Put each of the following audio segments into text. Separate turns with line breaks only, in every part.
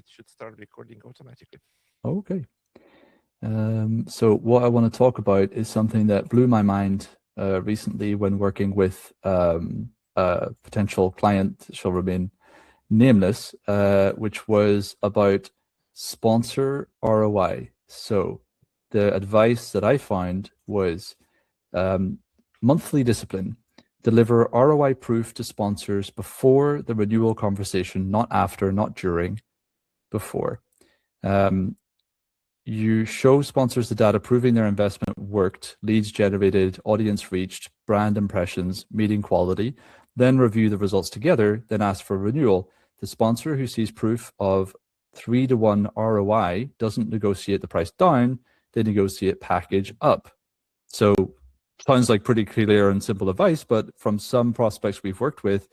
it should start recording automatically.
Okay. So what I want to talk about is something that blew my mind recently when working with a potential client, shall remain nameless, which was about sponsor ROI. So the advice that I found was monthly discipline. Deliver ROI proof to sponsors before the renewal conversation, not after, not during, before. You show sponsors the data proving their investment worked, leads generated, audience reached, brand impressions, meeting quality, then review the results together, then ask for renewal. The sponsor who sees proof of 3-to-1 ROI doesn't negotiate the price down, they negotiate package up. So sounds like pretty clear and simple advice, but from some prospects we've worked with,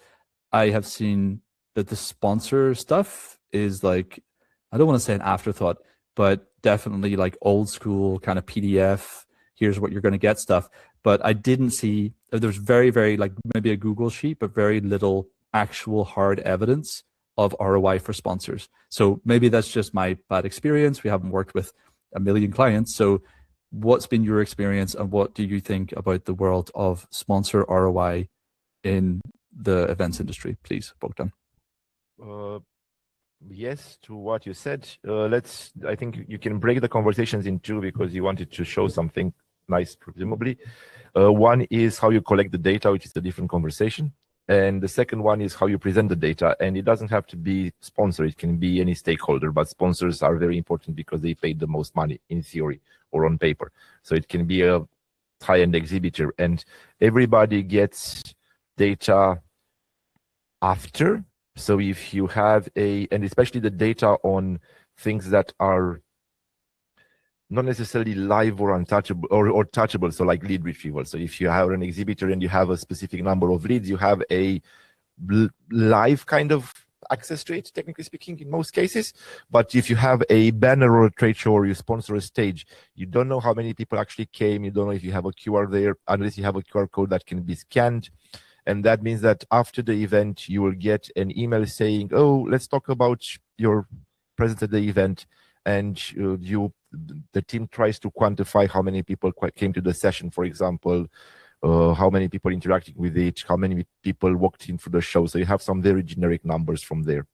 I have seen that the sponsor stuff is like, I don't want to say an afterthought, but definitely like old school kind of PDF, here's what you're going to get stuff. But I didn't see, there's very, very like maybe a Google sheet, but very little actual hard evidence of ROI for sponsors. So maybe that's just my bad experience. We haven't worked with a million clients. So what's been your experience and what do you think about the world of sponsor ROI in the events industry, please, Bogdan?
Yes, to what you said. I think you can break the conversations in two because you wanted to show something nice, presumably. One is how you collect the data, which is a different conversation. And the second one is how you present the data. And it doesn't have to be sponsor. It can be any stakeholder, but sponsors are very important because they paid the most money in theory or on paper. So it can be a high-end exhibitor. And everybody gets data after. So if you have and especially the data on things that are not necessarily live or untouchable or touchable, so like lead retrieval. So if you have an exhibitor and you have a specific number of leads, you have a live kind of access to it, technically speaking, in most cases. But if you have a banner or a trade show or you sponsor a stage, you don't know how many people actually came. You don't know if you have a QR there, unless you have a QR code that can be scanned. And that means that after the event, you will get an email saying, oh, let's talk about your presence at the event. And the team tries to quantify how many people came to the session, for example, how many people interacting with it, how many people walked in for the show. So you have some very generic numbers from there.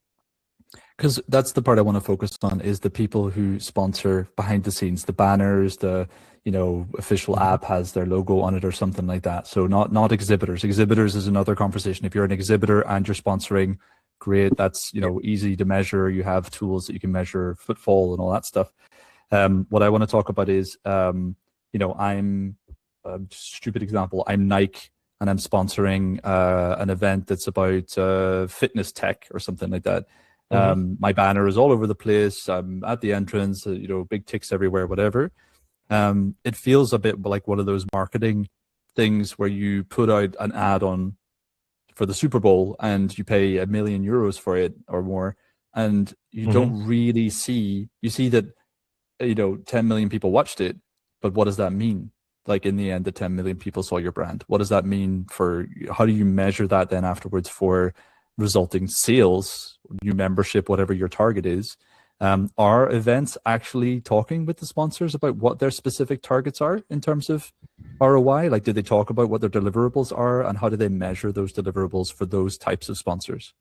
Because that's the part I want to focus on is the people who sponsor behind the scenes, the banners, the official app has their logo on it or something like that. So not exhibitors. Exhibitors is another conversation. If you're an exhibitor and you're sponsoring, great. That's easy to measure. You have tools that you can measure footfall and all that stuff. What I want to talk about is, I'm stupid example. I'm Nike and I'm sponsoring an event that's about fitness tech or something like that. My banner is all over the place. I'm at the entrance, big ticks everywhere, whatever. It feels a bit like one of those marketing things where you put out an ad on for the Super Bowl and you pay €1 million for it or more, and you don't really see. You see that 10 million people watched it, but what does that mean? Like in the end, the 10 million people saw your brand. What does that mean for? How do you measure that then afterwards for resulting sales, new membership, whatever your target is? Are events actually talking with the sponsors about what their specific targets are in terms of ROI? Like, do they talk about what their deliverables are and how do they measure those deliverables for those types of sponsors?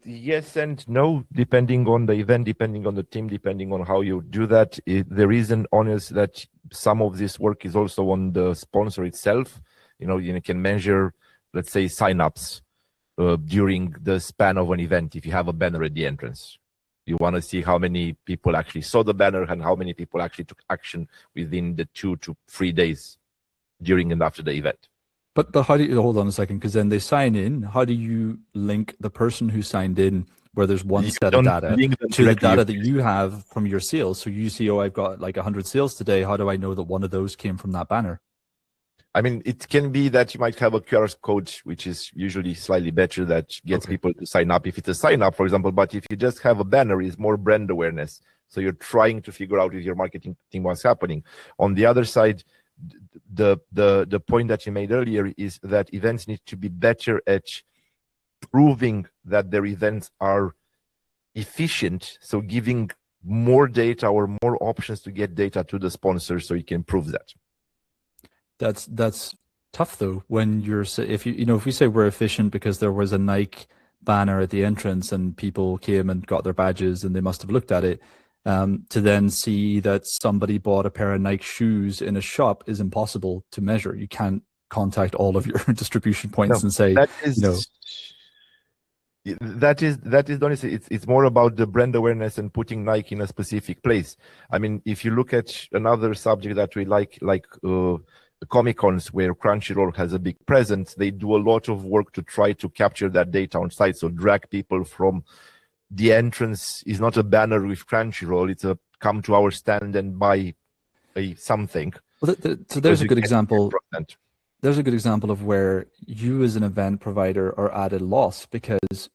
Yes and no, depending on the event, depending on the team, depending on how you do that. The reason is that some of this work is also on the sponsor itself. You can measure, let's say, signups during the span of an event. If you have a banner at the entrance, you want to see how many people actually saw the banner and how many people actually took action within the 2 to 3 days during and after the event.
But how do you, hold on a second, because then they sign in. How do you link the person who signed in, where there's one set of data, to the data that you have from your sales? So you see, I've got like 100 sales today. How do I know that one of those came from that banner?
I mean, it can be that you might have a QR code, which is usually slightly better, that gets people to sign up if it's a sign up, for example. But if you just have a banner, it's more brand awareness. So you're trying to figure out with your marketing team what's happening. On the other side, the point that you made earlier is that events need to be better at proving that their events are efficient, so giving more data or more options to get data to the sponsor so you can prove that.
That's tough though, when you're, if if we say we're efficient because there was a Nike banner at the entrance and people came and got their badges and they must have looked at it, to then see that somebody bought a pair of Nike shoes in a shop is impossible to measure. You can't contact all of your distribution points and say,
that is honestly, it's more about the brand awareness and putting Nike in a specific place. I mean, if you look at another subject that we like the Comic Cons, where Crunchyroll has a big presence, they do a lot of work to try to capture that data on site. So drag people from the entrance is not a banner with Crunchyroll; it's a come to our stand and buy something.
Well, so there's a good example. There's a good example of where you as an event provider are at a loss because,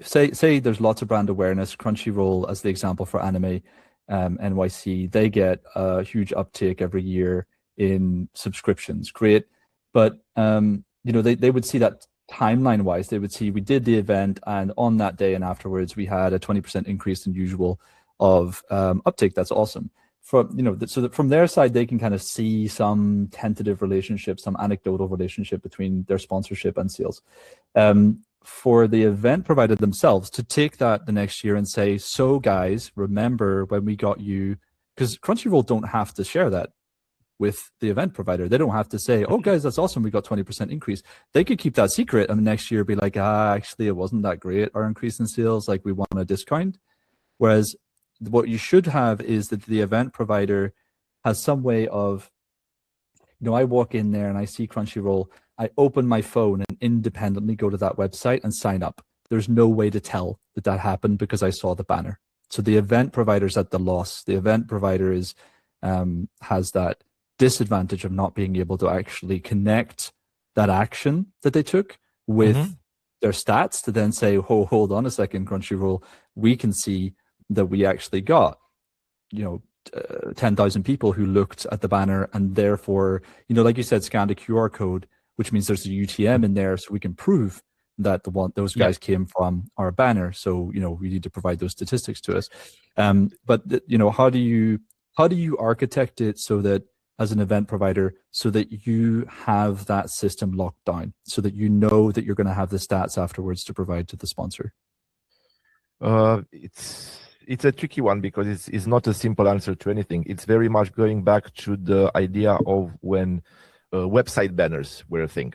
say there's lots of brand awareness. Crunchyroll, as the example for anime, NYC, they get a huge uptake every year in subscriptions. Great. But, they would see that timeline wise. They would see we did the event and on that day and afterwards, we had a 20% increase in usual of uptake. That's awesome. So that from their side, they can kind of see some tentative relationship, some anecdotal relationship between their sponsorship and sales. For the event provider themselves to take that the next year and say, so guys, remember when we got you, because Crunchyroll don't have to share that with the event provider. They don't have to say, oh guys, that's awesome, we got 20% increase. They could keep that secret and the next year be like, actually it wasn't that great, our increase in sales, like we want a discount. Whereas what you should have is that the event provider has some way of, I walk in there and I see Crunchyroll, I open my phone and independently go to that website and sign up. There's no way to tell that happened because I saw the banner. So the event provider's at the loss. The event provider has that disadvantage of not being able to actually connect that action that they took with their stats to then say, oh, hold on a second, Crunchyroll, we can see that we actually got, 10,000 people who looked at the banner and therefore, like you said, scanned a QR code, which means there's a UTM in there, so we can prove that those guys came from our banner. So, we need to provide those statistics to us. But how do you architect it so that as an event provider, so that you have that system locked down, so that you know that you're going to have the stats afterwards to provide to the sponsor?
It's a tricky one because it's not a simple answer to anything. It's very much going back to the idea of when website banners were a thing.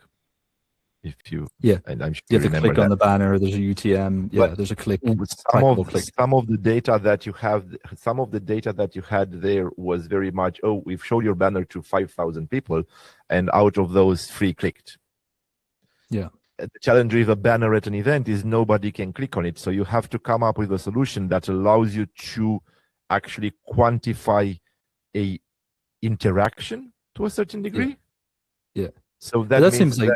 And I'm sure
you have to click on the banner. There's a UTM. There's a click.
Some of the data that you have, some of the data that you had there was very much, we've showed your banner to 5,000 people, and out of those 3 clicked.
Yeah.
The challenge with a banner at an event is nobody can click on it. So you have to come up with a solution that allows you to actually quantify a interaction to a certain degree.
Yeah.
So that
seems like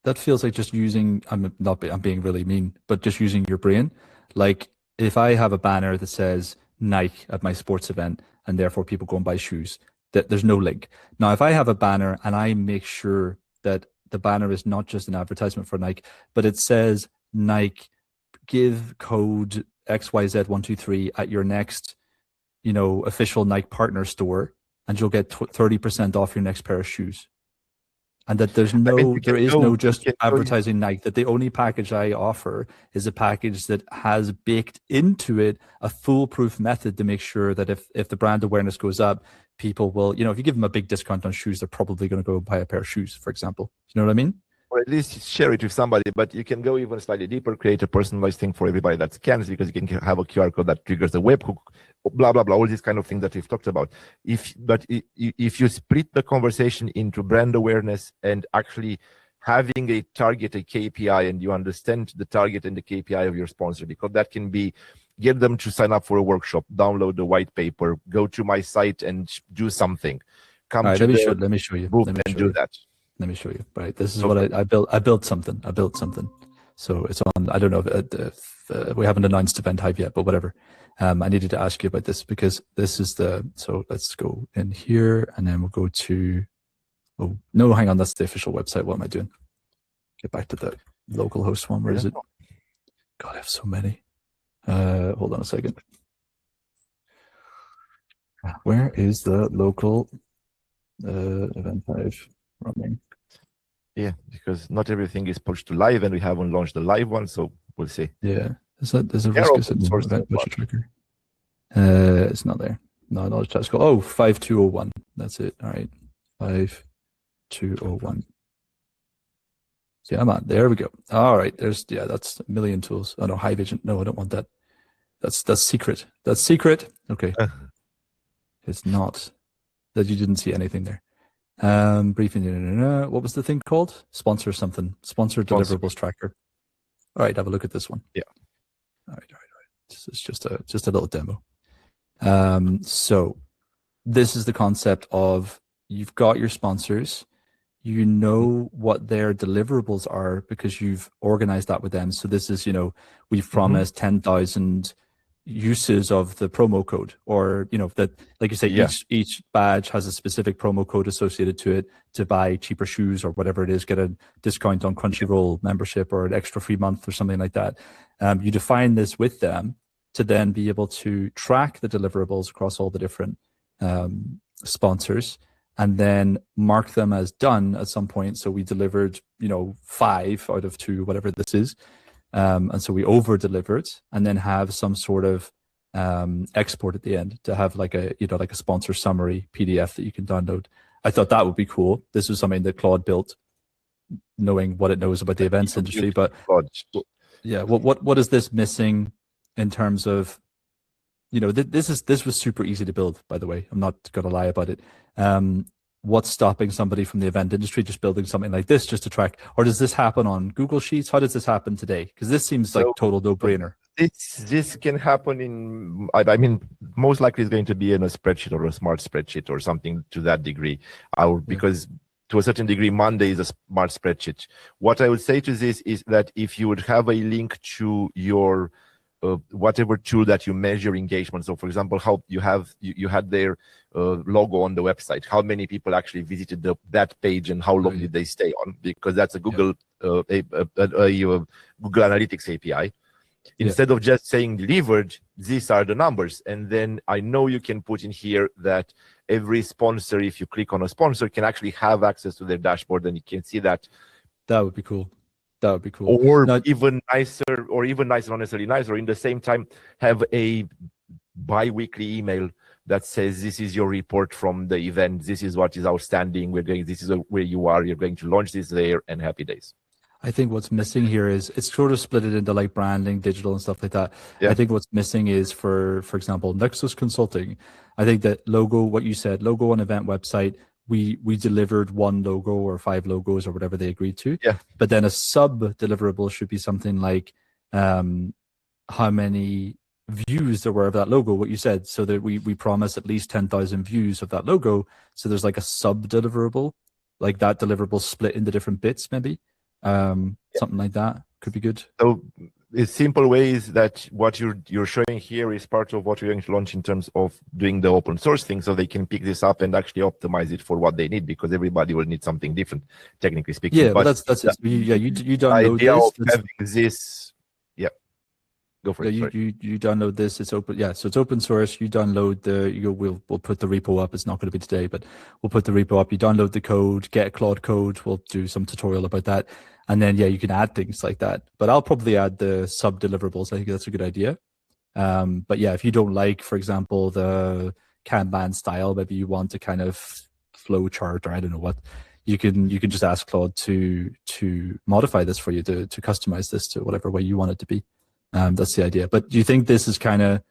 that feels like just using, I'm being really mean, but just using your brain. Like if I have a banner that says Nike at my sports event and therefore people go and buy shoes, that there's no link. Now, if I have a banner and I make sure that the banner is not just an advertisement for Nike, but it says Nike, give code XYZ123 at your next, official Nike partner store, and you'll get 30% off your next pair of shoes. And that there is no just advertising Nike, that the only package I offer is a package that has baked into it a foolproof method to make sure that if the brand awareness goes up, people will, if you give them a big discount on shoes, they're probably going to go buy a pair of shoes, for example. You know what I mean?
Or at least share it with somebody, but you can go even slightly deeper, create a personalized thing for everybody that scans, because you can have a QR code that triggers a webhook, blah, blah, blah, all these kind of things that we've talked about. If you split the conversation into brand awareness and actually having a target, a KPI, and you understand the target and the KPI of your sponsor, because that can be get them to sign up for a workshop, download the white paper, go to my site and do something. Come to
let me show you.
Do that.
Let me show you. Right, this is what I built. I built something. So it's on. I don't know if we haven't announced Event Hive yet, but whatever. I needed to ask you about this because this is so let's go in here and then we'll go to, oh no, hang on, that's the official website. What am I doing? Get back to the local host one. Where is it? God, I have so many. Hold on a second. Where is the local event Hive running?
Yeah, because not everything is pushed to live, and we haven't launched the live one, so we'll see.
Yeah, there's a
They're
risk
open
of
source
event
so
pusher tracker. It's not there. No, no, it's called. Oh, 5201. That's it. All right, 5201. Yeah, I'm on. There we go. All right, that's a million tools. Oh no, Hive Agent. No, I don't want that. That's secret. That's secret. Okay, it's not that you didn't see anything there. Briefing. What was the thing called? Sponsor something. Sponsor deliverables tracker. All right, have a look at this one.
Yeah.
All right. This is just a little demo. So this is the concept of you've got your sponsors, you know what their deliverables are because you've organized that with them. So this is, we've promised 10,000 uses of the promo code, or that, like you say, each badge has a specific promo code associated to it to buy cheaper shoes or whatever it is, get a discount on Crunchyroll membership or an extra free month or something like that. You define this with them to then be able to track the deliverables across all the different sponsors and then mark them as done at some point. So we delivered 5 out of 2, whatever this is. And so we over delivered and then have some sort of export at the end to have like a sponsor summary PDF that you can download. I thought that would be cool. This was something that Claude built, knowing what it knows about the events industry. But yeah, what is this missing in terms of, this was super easy to build, by the way. I'm not going to lie about it. What's stopping somebody from the event industry just building something like this just to track? Or does this happen on Google Sheets? How does this happen today? Because this seems like total no-brainer.
This can happen I mean, most likely it's going to be in a spreadsheet or a smart spreadsheet or something to that degree. Because to a certain degree, Monday is a smart spreadsheet. What I would say to this is that if you would have a link to your whatever tool that you measure engagement. So, for example, how you had their logo on the website. How many people actually visited that page, and how long did they stay on? Because that's a Google Google Analytics API. Instead of just saying delivered, these are the numbers, and then I know you can put in here that every sponsor, if you click on a sponsor, can actually have access to their dashboard, and you can see that.
That would be cool. That would be cool.
Or even nicer, not necessarily nicer, in the same time, have a bi-weekly email that says, this is your report from the event. This is what is outstanding. This is where you are. You're going to launch this there, and happy days. I
think what's missing here is it's sort of split it into like branding, digital, and stuff like that. Yeah. I think what's missing is, for example, Nexus Consulting. I think that logo, what you said, logo on event website, we delivered 1 logo or 5 logos or whatever they agreed to.
Yeah.
But then a sub deliverable should be something like how many views there were of that logo, what you said, so that we promise at least 10,000 views of that logo. So there's like a sub deliverable, like that deliverable split into different bits, maybe. Something like that could be good.
So a simple way is that what you're showing here is part of what we're going to launch in terms of doing the open source thing, so they can pick this up and actually optimize it for what they need, because everybody will need something different, technically speaking.
Yeah, but that's it. You download
idea
this.
Of having this, go for it.
You download this. It's open. Yeah, so it's open source. You download we'll put the repo up. It's not going to be today, but we'll put the repo up. You download the code, get a Claude code. We'll do some tutorial about that. And then, you can add things like that. But I'll probably add the sub deliverables. I think that's a good idea. But yeah, if you don't like, for example, the Kanban-style, maybe you want to kind of flow chart, or I don't know what, you can just ask Claude to modify this for you, to customize this to whatever way you want it to be. That's the idea. But do you think this is kind of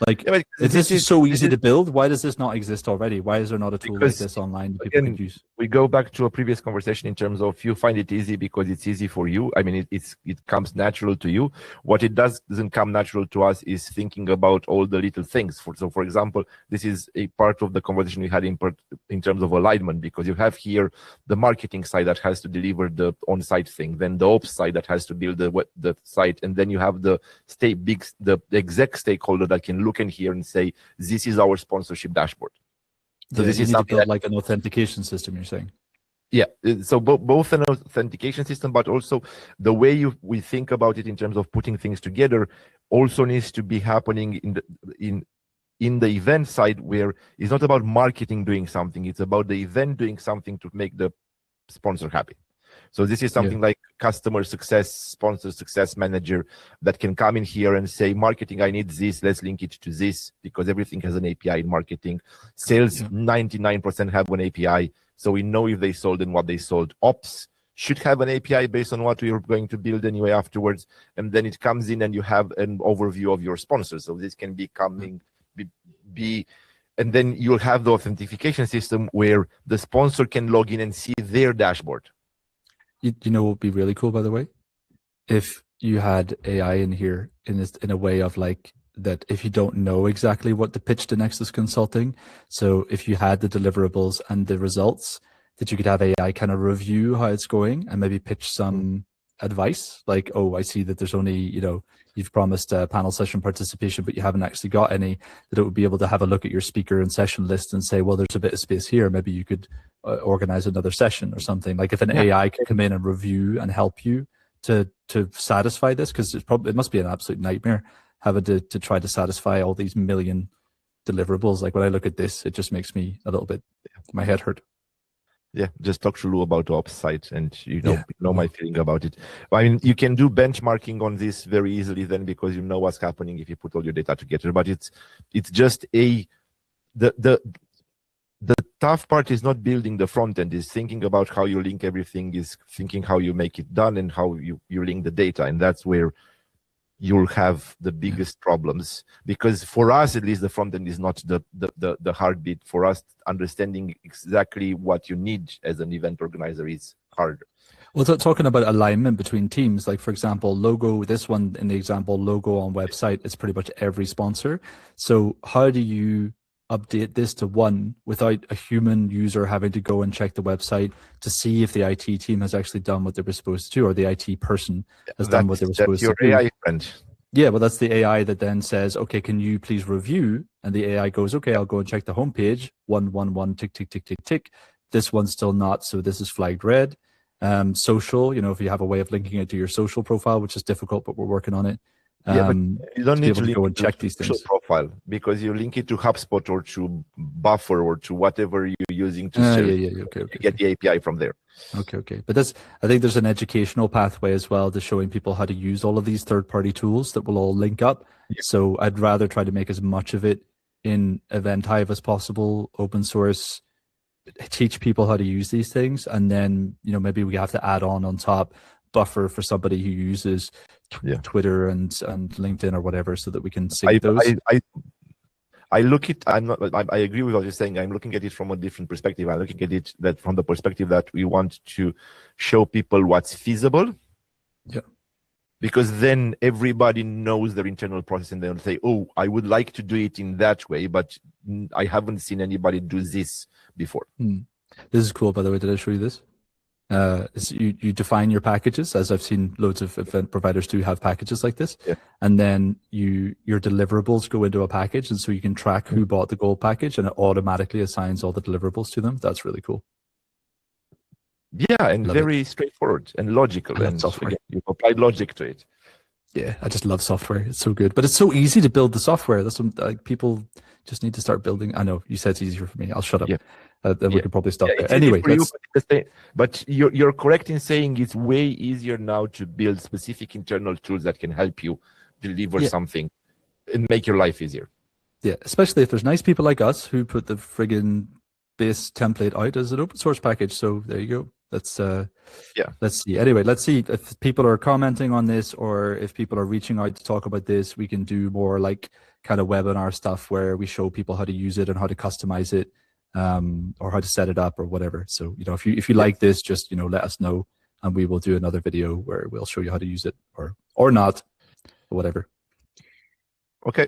like, this is so easy to build? Why does this not exist already? Why is there not a tool like this online that people can use?
We go back to a previous conversation in terms of, you find it easy because it's easy for you. I mean, it comes natural to you. What it doesn't come natural to us is thinking about all the little things. So, for example, this is a part of the conversation we had in terms of alignment, because you have here the marketing side that has to deliver the on-site thing, then the ops side that has to build the site, and then you have the exec stakeholder that can look in here and say, this is our sponsorship dashboard.
So this is something like an authentication system, you're saying?
Yeah, so both an authentication system, but also the way we think about it in terms of putting things together also needs to be happening in the event side, where it's not about marketing doing something, it's about the event doing something to make the sponsor happy. So this is something like customer success, sponsor success manager that can come in here and say, marketing, I need this, let's link it to this, because everything has an API in marketing. Sales, 99% have an API, so we know if they sold and what they sold. Ops should have an API based on what we're going to build anyway afterwards, and then it comes in and you have an overview of your sponsors. So this can be coming, and then you'll have the authentication system where the sponsor can log in and see their dashboard.
You know what would be really cool, by the way? If you had AI in here in a way of like that, if you don't know exactly what to pitch to Nexus Consulting, so if you had the deliverables and the results, that you could have AI kind of review how it's going and maybe pitch some advice, like, oh, I see that there's only, you've promised a panel session participation, but you haven't actually got any, that it would be able to have a look at your speaker and session list and say, well, there's a bit of space here. Maybe you could organize another session or something. Like if an AI could come in and review and help you to satisfy this, because it must be an absolute nightmare having to try to satisfy all these million deliverables. Like when I look at this, it just makes me a little bit, my head hurt.
Yeah, just talk to Lou about the ops site, and you know my feeling about it. I mean, you can do benchmarking on this very easily then, because you know what's happening if you put all your data together. But it's just the tough part is not building the front end, is thinking about how you link everything, is thinking how you make it done and how you link the data, and that's where you'll have the biggest problems, because for us at least the front end is not the hard bit. For us, understanding exactly what you need as an event organizer is harder.
Well, talking about alignment between teams, like for example, logo, this one in the example, logo on website, it's pretty much every sponsor. So how do you update this to one without a human user having to go and check the website to see if the IT team has actually done what they were supposed to, or the IT person has done what they were supposed to do?
That's your AI friend.
Yeah, well, that's the AI that then says, okay, can you please review? And the AI goes, okay, I'll go and check the homepage. 111, tick, tick, tick, tick, tick. This one's still not, so this is flagged red. Social, if you have a way of linking it to your social profile, which is difficult, but we're working on it.
But you don't need to
go and check these things.
Profile, because you link it to HubSpot or to Buffer or to whatever you're using to get the API from there.
Okay. But I think there's an educational pathway as well to showing people how to use all of these third-party tools that will all link up. Yeah. So I'd rather try to make as much of it in Event Hive as possible, open source, teach people how to use these things, and then maybe we have to add on top Buffer for somebody who uses Twitter and LinkedIn or whatever, so that we can sync those.
I agree with what you're saying. I'm looking at it from a different perspective. I'm looking at it from the perspective that we want to show people what's feasible.
Yeah.
Because then everybody knows their internal process, and they'll say, oh, I would like to do it in that way, but I haven't seen anybody do this before.
This is cool, by the way. Did I show you this? You define your packages, as I've seen loads of event providers do have packages like this, and then your deliverables go into a package, and so you can track who bought the gold package, and it automatically assigns all the deliverables to them. That's really cool.
Yeah, and very straightforward and logical, and again, you've applied logic to it.
Yeah, I just love software. It's so good, but it's so easy to build the software. That's what people just need to start building. I know you said it's easier for me. I'll shut up. Then we can probably stop there. Anyway,
but you're correct in saying it's way easier now to build specific internal tools that can help you deliver something and make your life easier.
Yeah, especially if there's nice people like us who put the friggin' base template out as an open source package. So there you go. Let's see. Anyway, let's see if people are commenting on this, or if people are reaching out to talk about this. We can do more like kind of webinar stuff where we show people how to use it and how to customize it, or how to set it up or whatever. So if you like this, just let us know, and we will do another video where we'll show you how to use it, or not, or whatever.
Okay.